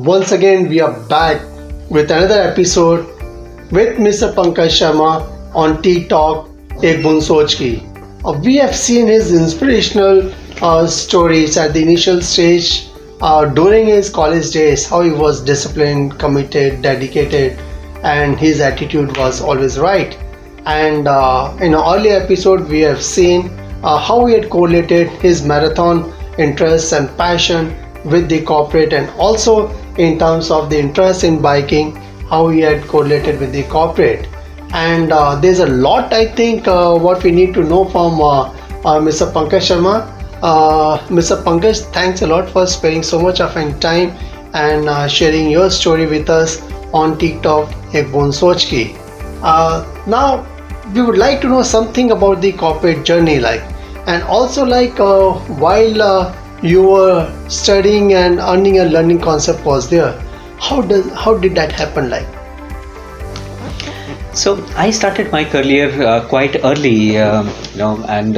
once again we are back with another episode with Mr. Pankaj Sharma on Tea Talk Ek Boond Soch Ki. We have seen his inspirational stories at the initial stage during his college days, how he was disciplined, committed, dedicated, and his attitude was always right. And in an earlier episode, we have seen how he had correlated his marathon interests and passion with the corporate, and also in terms of the interest in biking, how he had correlated with the corporate. And there's a lot, I think, what we need to know from Mr. Pankaj Sharma. Mr. Pankaj, thanks a lot for sparing so much of your time and sharing your story with us on TikTok Ek Boond Soch Ki. Now, we would like to know something about the corporate journey, and also while you were studying and earning a learning concept was there. How did that happen So I started my career quite early, and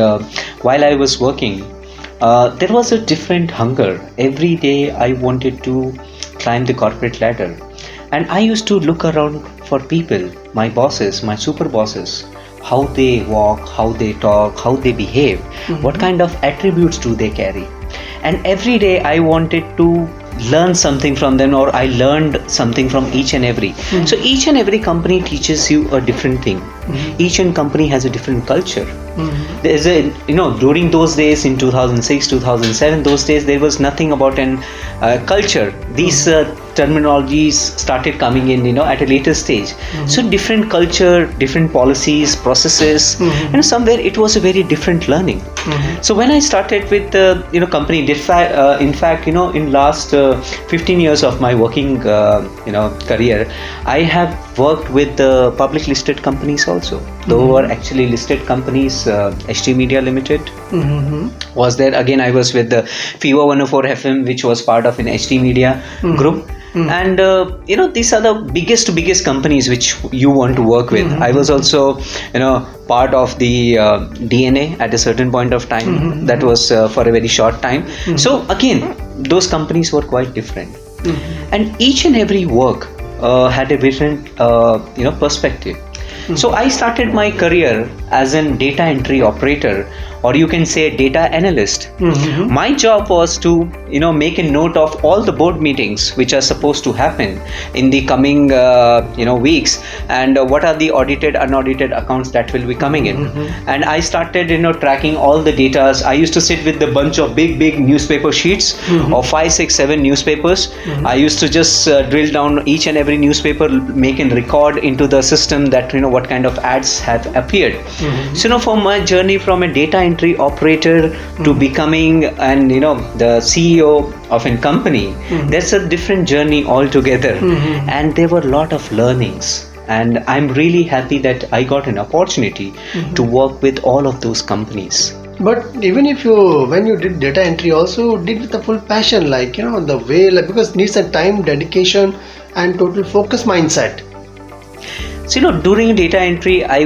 while I was working, there was a different hunger. Every day I wanted to climb the corporate ladder, and I used to look around for people, my bosses, my super bosses, how they walk, how they talk, how they behave, what kind of attributes do they carry. And every day I wanted to learn something from them, or I learned something from each and every. So each and every company teaches you a different thing. Each and company has a different culture. There's during those days in 2006, 2007, those days there was nothing about an culture. These terminologies started coming in, at a later stage. So different culture, different policies, processes, and somewhere it was a very different learning. So when I started with the company, in fact, in last 15 years of my working career, I have worked with public listed companies also. Though were actually listed companies, HT Media Limited was there. Again, I was with the FIWA 104 FM, which was part of an HT Media group. And these are the biggest companies which you want to work with. I was also part of the DNA at a certain point of time. That was for a very short time. So again, those companies were quite different, and each and every work had a different perspective. So I started my career as a data entry operator, or you can say data analyst. My job was to make a note of all the board meetings which are supposed to happen in the coming weeks, and what are the audited, unaudited accounts that will be coming in. And I started tracking all the data. I used to sit with the bunch of big newspaper sheets of 5, 6, 7 newspapers. I used to just drill down each and every newspaper, make a record into the system that what kind of ads have appeared. So for my journey from a data entry operator to becoming the CEO of a company, that's a different journey altogether. And there were a lot of learnings, and I'm really happy that I got an opportunity to work with all of those companies. But even if when you did data entry, also did with a full passion, the way, because it needs a time, dedication, and total focus mindset. So during data entry, I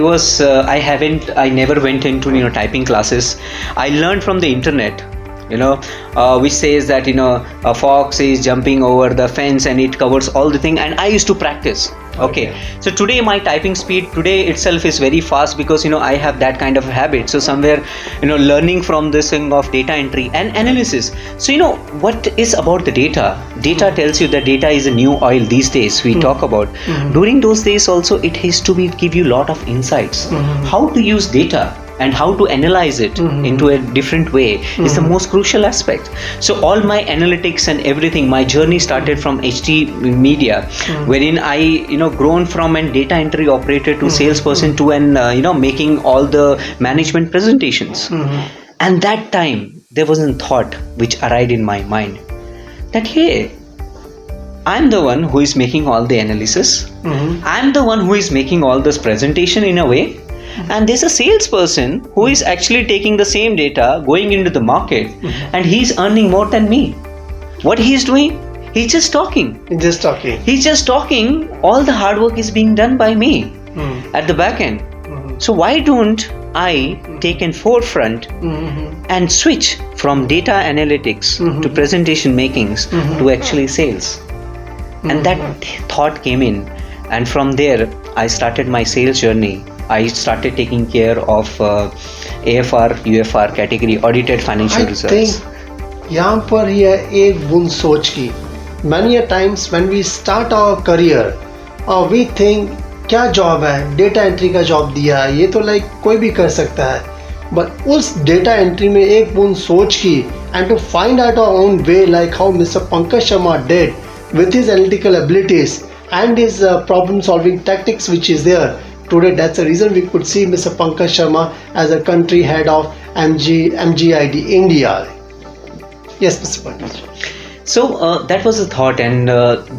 never went into typing classes. I learned from the internet, which says that a fox is jumping over the fence and it covers all the thing, and I used to practice. Okay. So today my typing speed today itself is very fast because I have that kind of habit. So somewhere learning from this thing of data entry and analysis. So what is about the data? Data tells you that data is a new oil these days. We talk about during those days also, it has to give you a lot of insights. How to use data and how to analyze it into a different way is the most crucial aspect. So all my analytics and everything, my journey started from HT Media, wherein I grown from a data entry operator to salesperson to an making all the management presentations. And that time there was a thought which arrived in my mind that hey, I'm the one who is making all the analysis. I'm the one who is making all this presentation in a way. And there's a salesperson who is actually taking the same data, going into the market, and he's earning more than me. What he's doing? He's just talking. He's just talking. All the hard work is being done by me at the back end. So why don't I take in forefront and switch from data analytics to presentation makings to actually sales? And that thought came in, and from there I started my sales journey. I started taking care of AFR, UFR category audited financial I results. think यहाँ पर ही है एक बूंद सोच की. Many a times when we start our career, we think क्या job है, data entry का जॉब दिया है, ये तो लाइक कोई भी कर सकता है. बट उस डेटा एंट्री में एक बूंद सोच की, and to find out our own way, like how mister Pankaj Sharma did with his analytical abilities and his problem solving tactics which is there today. That's the reason we could see Mr. Pankaj Sharma as a country head of MGID India. Yes, Mr. Pankaj. So that was the thought, and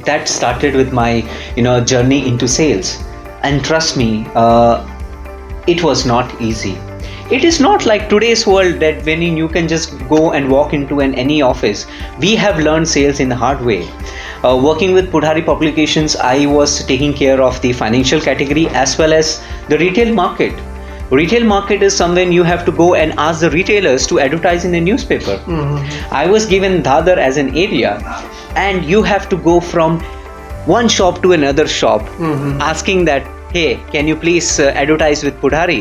that started with my journey into sales. And trust me, it was not easy. It is not like today's world that when you can just go and walk into any office. We have learned sales in the hard way. Working with Pudhari Publications, I was taking care of the financial category as well as the retail market. Retail market is somewhere you have to go and ask the retailers to advertise in the newspaper. I was given Dadar as an area, and you have to go from one shop to another shop, asking that, hey, can you please advertise with Pudhari?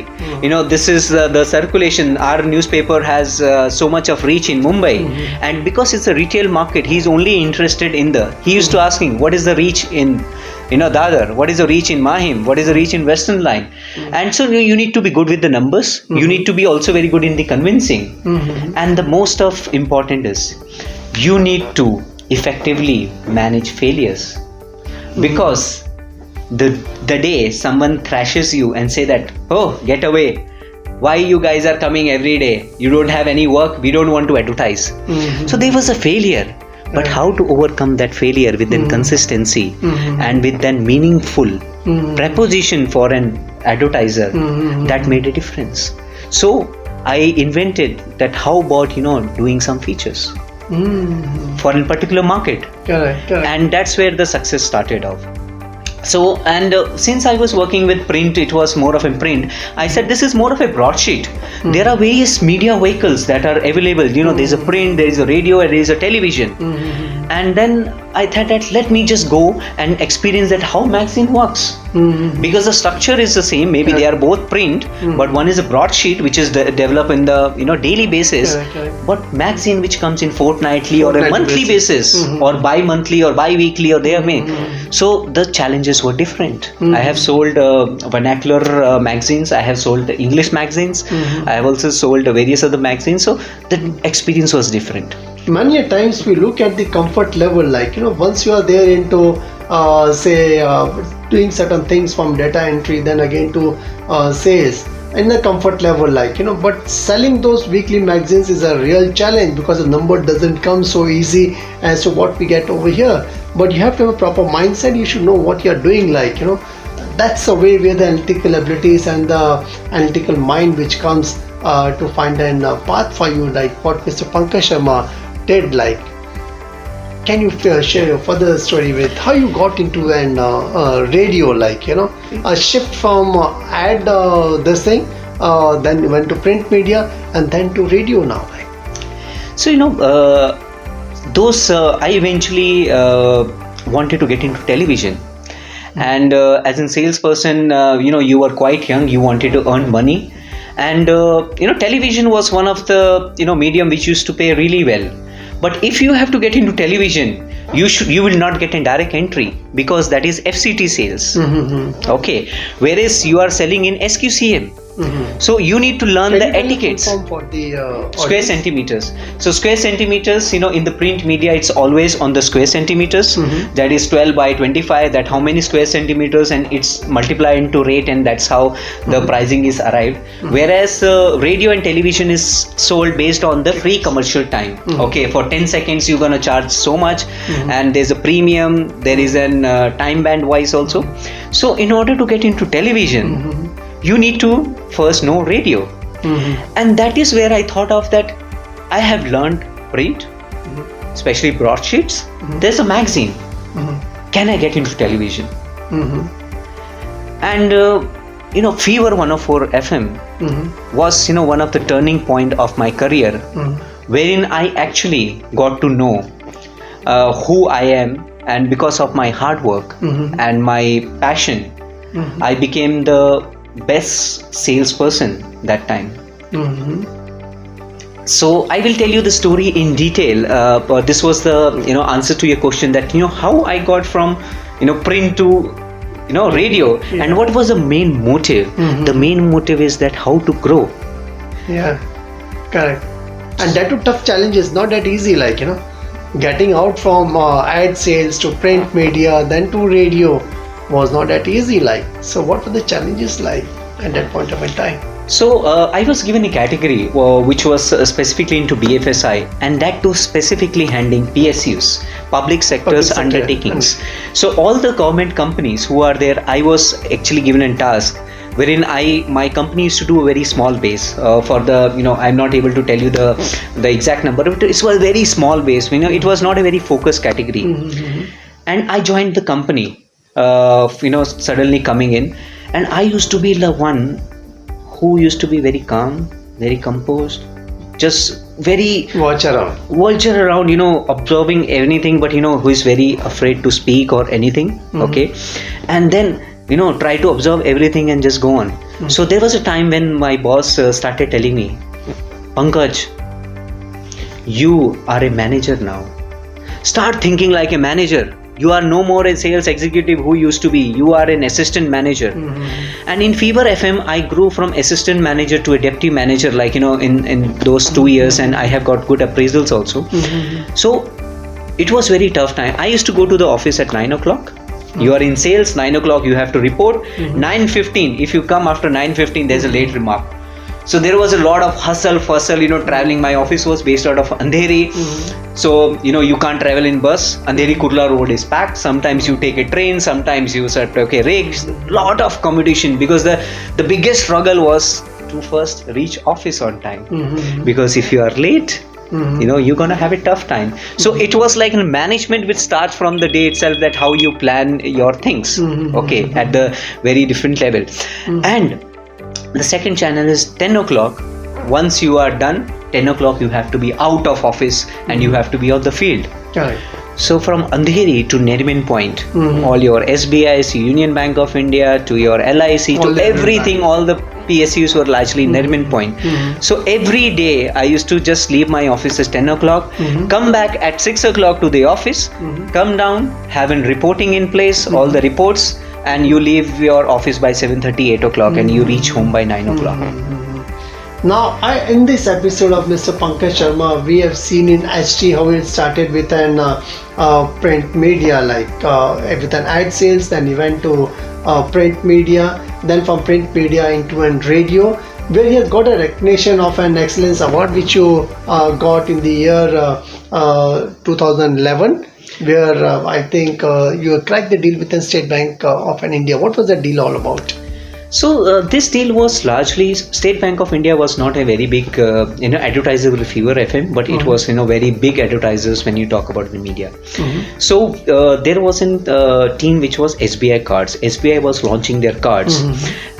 This is the circulation. Our newspaper has so much of reach in Mumbai. And because it's a retail market, he's only interested in he used to asking, what is the reach in Dadar? What is the reach in Mahim? What is the reach in Western Line? And so you need to be good with the numbers. You need to be also very good in the convincing. And the most of important is, you need to effectively manage failures. Because the day someone thrashes you and say that, oh, get away, why you guys are coming every day, you don't have any work, we don't want to advertise. So there was a failure, but how to overcome that failure with consistency and with that meaningful preposition for an advertiser, that made a difference. So I invented that, how about doing some features for a particular market. Correct. And that's where the success started off. So, and since I was working with print, it was more of a print. I said, this is more of a broadsheet. There are various media vehicles that are available. There's a print, there is a radio, and there is a television. And then I thought that let me just go and experience that how magazine works. Because the structure is the same. Maybe they are both print, but one is a broadsheet which is developed in the daily basis. Correct. But magazine which comes in fortnightly or a monthly basis, or bi-monthly or bi-weekly, or they are made. So the challenges were different. I have sold vernacular magazines. I have sold the English magazines. I have also sold various other magazines. So the experience was different. Many a times we look at the comfort level, like once you are there into doing certain things from data entry, then again to sales, in the comfort level, but selling those weekly magazines is a real challenge, because the number doesn't come so easy as to what we get over here. But you have to have a proper mindset. You should know what you're doing, that's the way where the analytical abilities and the analytical mind which comes to find a path for you, like what Mr. Pankaj Sharma did. Can you share your further story with how you got into an radio, a shift from ad this thing, then you went to print media, and then to radio now? So I eventually wanted to get into television. And as a salesperson, you were quite young, you wanted to earn money. And television was one of the medium which used to pay really well. But if you have to get into television, you will not get a direct entry, because that is FCT sales. Okay, whereas you are selling in SQCM. So you need to learn the etiquettes. For the Square centimeters. So square centimeters, in the print media, it's always on the square centimeters. That is 12 by 25. That how many square centimeters, and it's multiplied into rate, and that's how the pricing is arrived. Whereas radio and television is sold based on the free commercial time. Okay, for 10 seconds you're gonna charge so much, and there's a premium. There is an time band wise also. So in order to get into television, you need to first know radio. And that is where I thought of that. I have learned print, especially broadsheets. There's a magazine. Can I get into television? And Fever 104 FM was one of the turning point of my career, wherein I actually got to know who I am and because of my hard work and my passion, I became the best salesperson that time. So I will tell you the story in detail. But this was the answer to your question, that how I got from print to radio, and what was the main motive. The main motive is that how to grow. Yeah, correct. And that too tough challenges, not that easy, like getting out from ad sales to print media then to radio was not that easy, like. So what were the challenges like at that point of time? So I was given a category which was specifically into BFSI, and that too specifically handling PSUs, public sector's undertakings. So all the government companies who are there, I was actually given a task wherein my company used to do a very small base for the I'm not able to tell you the exact number, but it was a very small base. It was not a very focused category, and I joined the company. Suddenly coming in, and I used to be the one who used to be very calm, very composed, just very vulture around, observing anything, but who is very afraid to speak or anything. Okay, and then try to observe everything and just go on. So there was a time when my boss started telling me, Pankaj, you are a manager now. Start thinking like a manager. You are no more a sales executive who used to be. You are an assistant manager. And in Fever FM, I grew from assistant manager to a deputy manager, like in those 2 years, and I have got good appraisals also. So it was very tough time. I used to go to the office at 9 o'clock. You are in sales, 9 o'clock you have to report. 9:15, if you come after 9:15, there's a late remark. So there was a lot of hustle, traveling. My office was based out of Andheri. So, you can't travel in bus. Andheri Kurla road is packed. Sometimes you take a train, sometimes you rakes. Lot of competition, because the biggest struggle was to first reach office on time. Because if you are late, you're gonna have a tough time. So it was like management which starts from the day itself, that how you plan your things, okay, at the very different level. And the second channel is 10 o'clock. Once you are done, 10 o'clock you have to be out of office and you have to be on the field. Right. So from Andheri to Neriman Point, all your SBIs, Union Bank of India, to your LIC, to everything, all the PSUs were largely Neriman Point. So every day I used to just leave my office at 10 o'clock, come back at 6 o'clock to the office, come down, have a reporting in place, all the reports, and you leave your office by 7:30, 8 o'clock, and you reach home by 9 o'clock. Now, in this episode of Mr. Pankaj Sharma, we have seen in HT how it started with an print media, like with an ad sales, then he went to print media, then from print media into an radio, where he has got a recognition of an excellence award which you got in the year 2011, where I think you cracked the deal with the State Bank of India. What was that deal all about? So this deal was largely, State Bank of India was not a very big advertiser with Fever FM, but it was very big advertisers when you talk about the media. So there was a team which was SBI cards. SBI was launching their cards,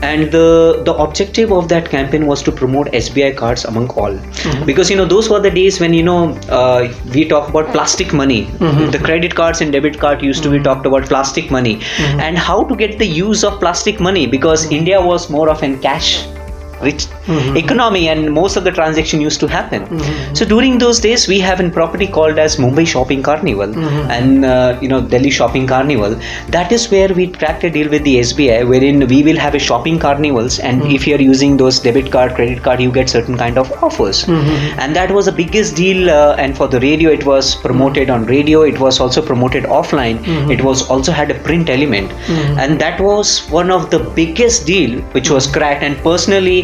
and the objective of that campaign was to promote SBI cards among all, because those were the days when we talk about plastic money. The credit cards and debit card used to be talked about plastic money, and how to get the use of plastic money, because India was more of a cash rich economy, and most of the transaction used to happen. So during those days, we have a property called as Mumbai Shopping Carnival and Delhi Shopping Carnival. That is where we cracked a deal with the SBI, wherein we will have a shopping carnivals, and if you are using those debit card, credit card, you get certain kind of offers. And that was the biggest deal. And for the radio, it was promoted on radio. It was also promoted offline. It was also had a print element, and that was one of the biggest deal which was cracked. And personally,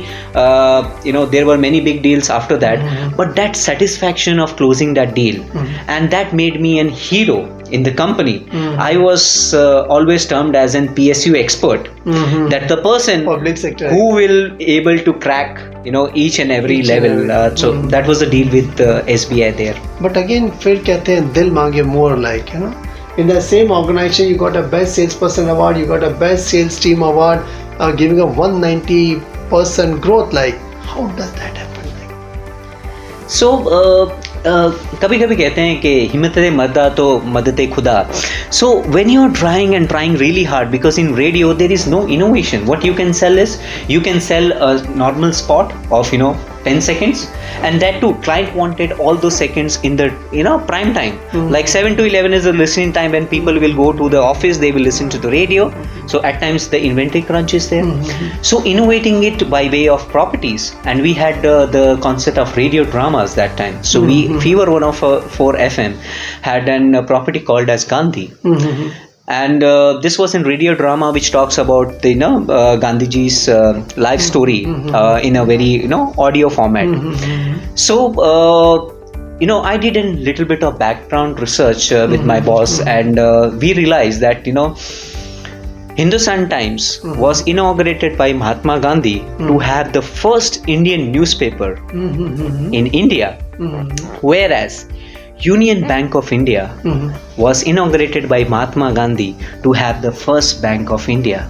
there were many big deals after that, but that satisfaction of closing that deal, and that made me a hero in the company. I was always termed as an PSU expert, that the person public sector who will able to crack each and every level. So that was the deal with SBI there. But again, फिर कहते हैं दिल मांगे more, like in the same organization you got a best salesperson award, you got a best sales team award, giving a 190% growth. Like, how does that happen? So कभी कभी कहते हैं कि हिम्मत मर्दा तो मदद खुदा. So when you're trying and trying really hard, because in radio there is no innovation, what you can sell is, you can sell a normal spot of 10 seconds, and that too client wanted all those seconds in the prime time. Like 7 to 11 is the listening time when people will go to the office, they will listen to the radio. So at times the inventory crunch is there. So innovating it by way of properties, and we had the concept of radio dramas that time. So we Fever 104 FM had an property called as Gandhi. And this was in radio drama which talks about the Gandhiji's life story in a very audio format. So I did a little bit of background research with my boss, and we realized that Hindustan Times was inaugurated by Mahatma Gandhi to have the first Indian newspaper in India, whereas Union Bank of India was inaugurated by Mahatma Gandhi to have the first Bank of India.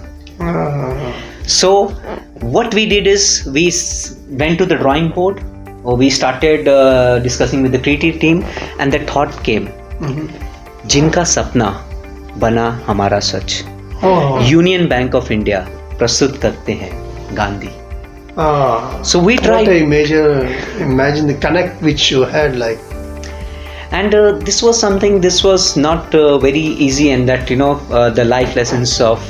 So what we did is we went to the drawing board, or we started discussing with the creative team, and the thought came, जिनका सपना बना हमारा सच, Union Bank of India प्रस्तुत करते हैं Gandhi. So we tried. Imagine the connect which you had, like. And this was not very easy, and that the life lessons of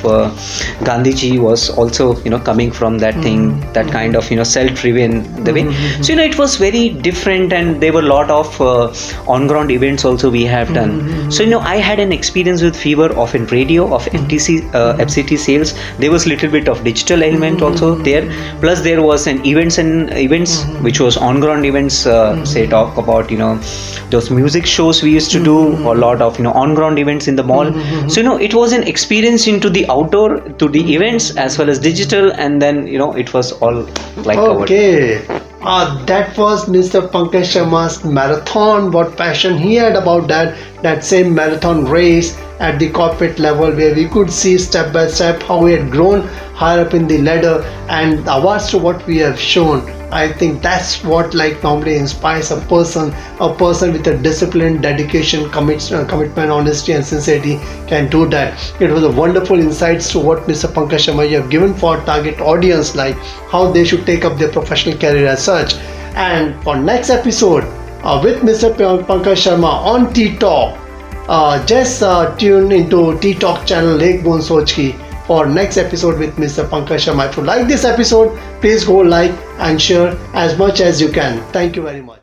Gandhiji was also coming from that thing, that kind of self-driven the way. So it was very different, and there were a lot of on-ground events also we have done. So I had an experience with Fever of in radio, of FCT sales. There was little bit of digital element also there. Plus there was an events which was on-ground events. Say talk about those music shows we used to do, a lot of on-ground events in the mall. So it was an experience into the outdoor, to the events as well as digital, and then it was all like okay covered. That was Mr. Pankaj Sharma's marathon. What passion he had about that same marathon race at the corporate level, where we could see step by step how he had grown higher up in the ladder, and awards to what we have shown. I think that's what normally inspires a person with a discipline, dedication, commitment, honesty and sincerity can do that. It was a wonderful insights to what Mr. Pankaj Sharma you have given for target audience, like how they should take up their professional career as such. And for next episode with Mr. Pankaj Sharma on Tea Talk, just tune into Tea Talk channel Ek Boond Soch ki for next episode with Mr. Pankaj Sharma. If you like this episode, please go like and share as much as you can. Thank you very much.